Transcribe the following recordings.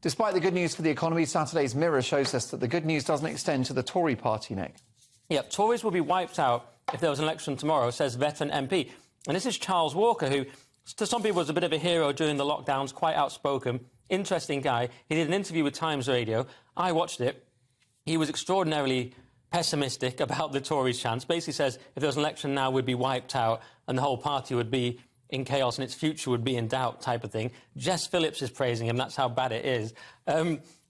Despite the good news for the economy, Saturday's Mirror shows us that the good news doesn't extend to the Tory party, Nick. Yep, Tories will be wiped out if there was an election tomorrow, says veteran MP. And this is Charles Walker, who to some people was a bit of a hero during the lockdowns, quite outspoken, interesting guy. He did an interview with Times Radio. I watched it. He was extraordinarily pessimistic about the Tories' chance. Basically says if there was an election now, we'd be wiped out and the whole party would be in chaos and its future would be in doubt type of thing. Jess Phillips is praising him. That's how bad it is.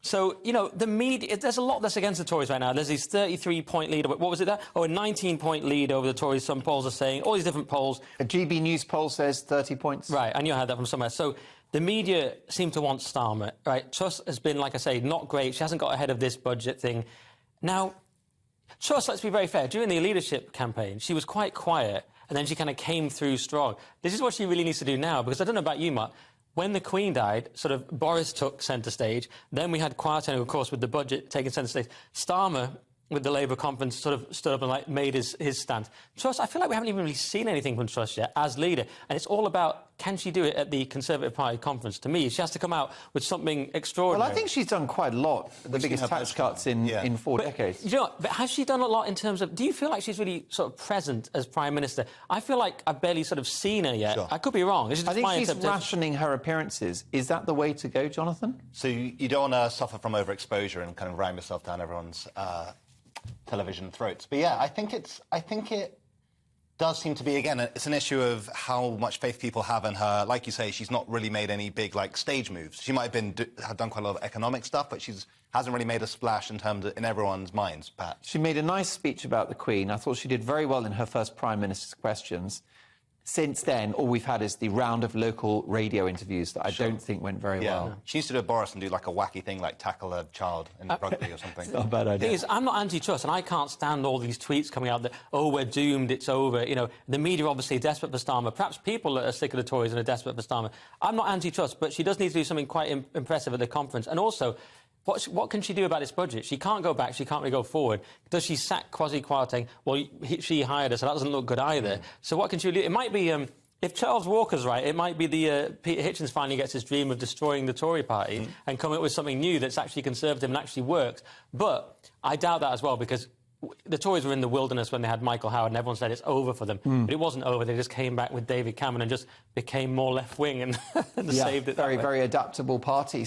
So, you know, the media, there's a lot that's against the Tories right now. There's this 33-point lead. What was it there? Oh, a 19-point lead over the Tories, some polls are saying. All these different polls. A GBNews poll says 30 points. Right, I knew I had that from somewhere. So the media seem to want Starmer, right? Truss has been, like I say, not great. She hasn't got ahead of this budget thing. Now, Truss, let's be very fair, during the leadership campaign, she was quite quiet, and then she kind of came through strong. This is what she really needs to do now, because I don't know about you, Mark. When the Queen died, sort of Boris took centre stage. Then we had Kwarteng, of course, with the budget taking centre stage. Starmer, with the Labour conference, sort of stood up and like made his stance. Truss, I feel like we haven't even really seen anything from Truss yet as leader. And it's all about, can she do it at the Conservative Party conference? To me, she has to come out with something extraordinary. Well, I think she's done quite a lot. The biggest tax cuts in 4 decades. You know what, but has she done a lot in terms of... Do you feel like she's really sort of present as Prime Minister? I feel like I've barely sort of seen her yet. Sure. I could be wrong. I think she's rationing her appearances. Is that the way to go, Jonathan? So you don't want to suffer from overexposure and kind of ram yourself down everyone's television throats. But yeah, I think it does seem to be, again, it's an issue of how much faith people have in her. Like you say, she's not really made any big, like, stage moves. She might have done quite a lot of economic stuff, but hasn't really made a splash in terms of, in everyone's minds, perhaps. She made a nice speech about the Queen. I thought she did very well in her first Prime Minister's questions. Since then, all we've had is the round of local radio interviews that I don't think went very well. She used to do Boris and do like a wacky thing like tackle a child in rugby or something. It's not a bad idea. The thing is, I'm not anti-Truss, and I can't stand all these tweets coming out that, oh, we're doomed, it's over. You know, the media are obviously desperate for Starmer. Perhaps people are sick of the Tories and are desperate for Starmer. I'm not anti-Truss, but she does need to do something quite impressive at the conference. And also, what can she do about this budget? She can't go back, she can't really go forward. Does she sack Kwasi Kwarteng? Well, she hired her, so that doesn't look good either. So what can she do? It might be, if Charles Walker's right, it might be the Peter Hitchens finally gets his dream of destroying the Tory party and coming up with something new that's actually conservative and actually works. But I doubt that as well, because the Tories were in the wilderness when they had Michael Howard and everyone said it's over for them. But it wasn't over. They just came back with David Cameron and just became more left-wing and saved it that way. Very adaptable party.